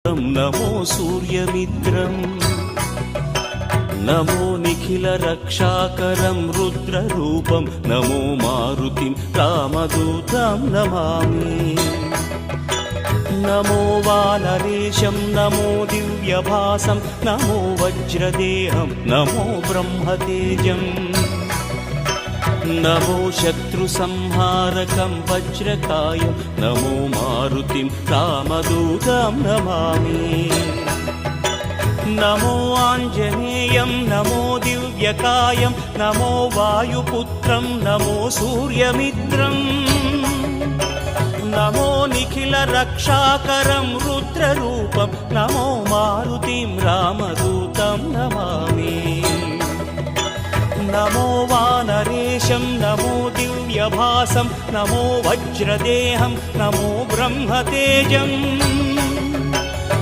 नमो सूर्यमित्रं नमो निखिलरक्षाकरं रुद्ररूपं नमो मारुतिं रामदूतं Namami. नमो वानरेशं नमो दिव्यभासं नमो वज्रदेहं नमो ब्रह्मतेजम् नमो शत्रुसंहारकं वज्रकायं नमो मारुतिं रामदूतं Namami. नमो आञ्जनेयं नमो दिव्यकायं नमो वायुपुत्रं नमो सूर्यमित्रम् नमो निखिलरक्षाकरं रुद्ररूपं नमो मारुतिं रामदूतं Namami. नमो वानरेशं नमो दिव्यभासं नमो वज्रदेहं नमो ब्रह्मतेजम्